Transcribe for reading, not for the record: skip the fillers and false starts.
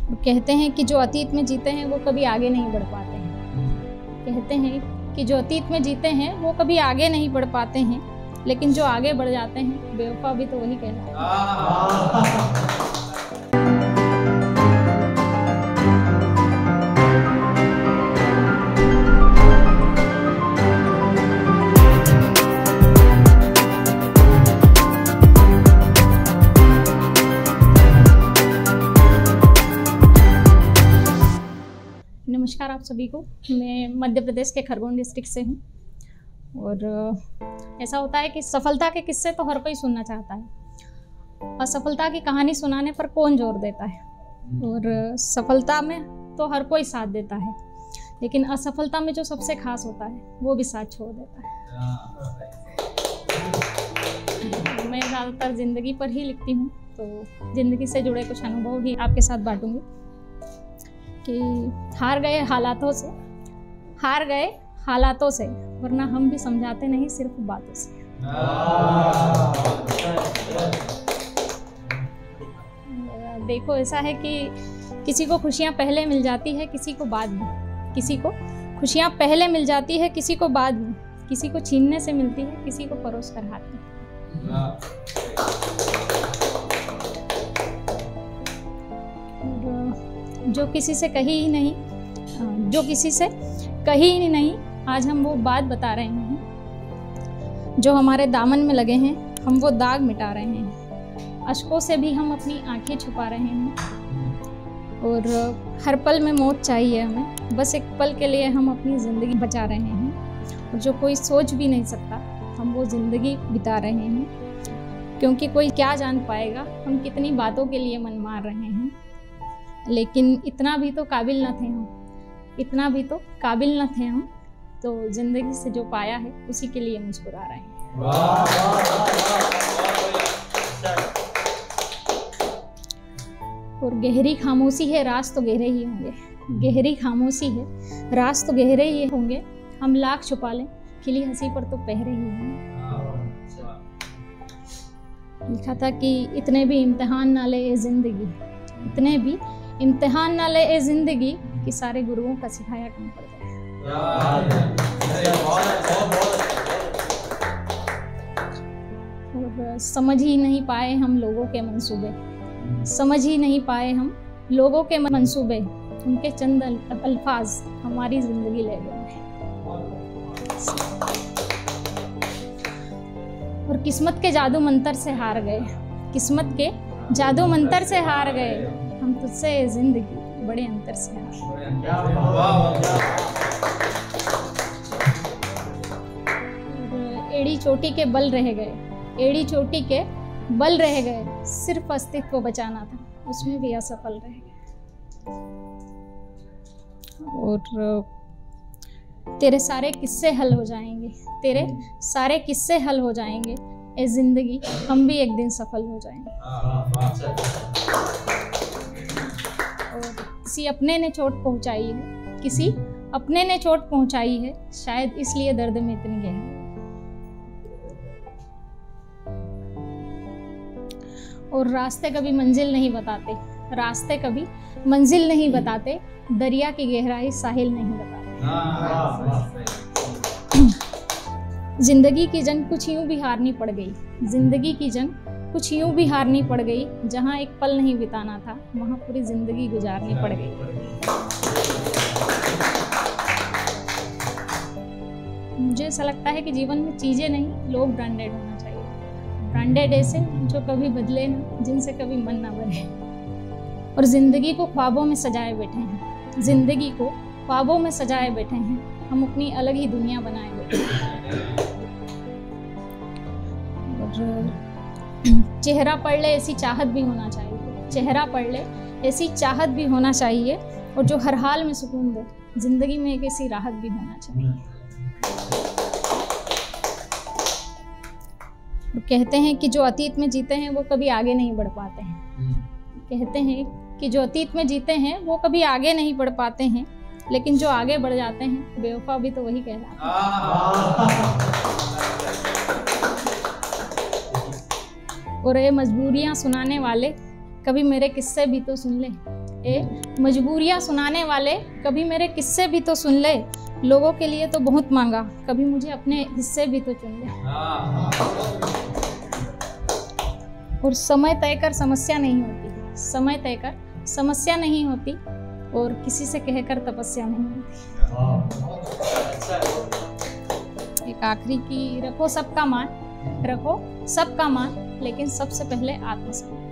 कहते हैं कि जो अतीत में जीते हैं वो कभी आगे नहीं बढ़ पाते हैं। कहते हैं कि जो अतीत में जीते हैं वो कभी आगे नहीं बढ़ पाते हैं, लेकिन जो आगे बढ़ जाते हैं बेवफा भी तो वही कहलाते हैं। नमस्कार आप सभी को। मैं मध्य प्रदेश के खरगोन डिस्ट्रिक्ट से हूँ और ऐसा होता है कि सफलता के किस्से तो हर कोई सुनना चाहता है। असफलता की कहानी सुनाने पर कौन जोर देता है, और सफलता में तो हर कोई साथ देता है, लेकिन असफलता में जो सबसे खास होता है वो भी साथ छोड़ देता है। मैं ज़्यादातर ज़िंदगी पर ही लिखती हूँ, तो ज़िंदगी से जुड़े कुछ अनुभव भी आपके साथ बांटूंगी कि हार गए हालातों से, वरना हम भी समझाते नहीं सिर्फ बातों से। देखो ऐसा है कि किसी को खुशियाँ पहले मिल जाती है, किसी को बाद में। किसी को खुशियाँ पहले मिल जाती है, किसी को बाद में। किसी को छीनने से मिलती है, किसी को परोस कर हाथ में। जो किसी से कही ही नहीं, आज हम वो बात बता रहे हैं। जो हमारे दामन में लगे हैं, हम वो दाग मिटा रहे हैं। अश्कों से भी हम अपनी आंखें छुपा रहे हैं, और हर पल में मौत चाहिए हमें। बस एक पल के लिए हम अपनी ज़िंदगी बचा रहे हैं, और जो कोई सोच भी नहीं सकता हम वो ज़िंदगी बिता रहे हैं। क्योंकि कोई क्या जान पाएगा हम कितनी बातों के लिए मन मार रहे हैं। लेकिन इतना भी तो काबिल न थे हम, तो जिंदगी से जो पाया है उसी के लिए मुस्कुरा रहे हैं। और गहरी खामोशी है, राज तो गहरे ही होंगे। गहरी खामोशी है, राज तो गहरे ही होंगे। हम लाख छुपा लें, खिली हंसी पर तो पहरे ही होंगे। लिखा था कि इतने भी इम्तिहान ना ले ए जिंदगी, कि सारे गुरुओं का सिखाया कम पड़ जाए। और समझ ही नहीं पाए हम लोगों के मंसूबे, उनके चंद अल्फाज हमारी जिंदगी ले गए। और किस्मत के जादू मंतर से हार गए, हम तुझसे जिंदगी बड़े अंतर से एड़ी चोटी के बल रह गए, सिर्फ अस्तित्व को बचाना था, उसमें भी असफल रह गए। और तेरे सारे किस्से हल हो जाएंगे, ए जिंदगी हम भी एक दिन सफल हो जाएंगे। किसी अपने ने चोट पहुंचाई है, शायद इसलिए दर्द में इतनी गहरी। और रास्ते कभी मंजिल नहीं बताते, दरिया की गहराई साहिल नहीं बताते। जिंदगी की जंग कुछ यूं भी हारनी पड़ गई, जहां एक पल नहीं बिताना था वहां पूरी जिंदगी गुजारनी पड़ गई। मुझे ऐसा लगता है कि जीवन में चीजें नहीं, लोग ब्रांडेड होना चाहिए। ब्रांडेड ऐसे जो कभी बदले ना, जिनसे कभी मन ना भरे, और जिंदगी को ख्वाबों में सजाए बैठे हैं। हम अपनी अलग ही दुनिया बनाए बैठे हैं। और चेहरा पढ़ ले ऐसी चाहत भी होना चाहिए, और जो हर हाल में सुकून दे, जिंदगी में एक ऐसी राहत भी होना चाहिए। और कहते हैं कि जो अतीत में जीते हैं वो कभी आगे नहीं बढ़ पाते हैं। लेकिन जो आगे बढ़ जाते हैं बेवफा भी तो वही कहलाते हैं। और ये मजबूरियां सुनाने वाले कभी मेरे किस्से भी तो सुन ले। ए मजबूरियाँ सुनाने वाले, कभी मेरे किस्से भी तो सुन ले। लोगों के लिए तो बहुत मांगा, कभी मुझे अपने हिस्से भी तो चुन ले। और समय तय कर समस्या नहीं होती, समय तय कर समस्या नहीं होती, और किसी से कहकर तपस्या नहीं होती। एक आखिरी की, रखो सबका मान, रखो सबका मान, लेकिन सबसे पहले आत्मसम्मान।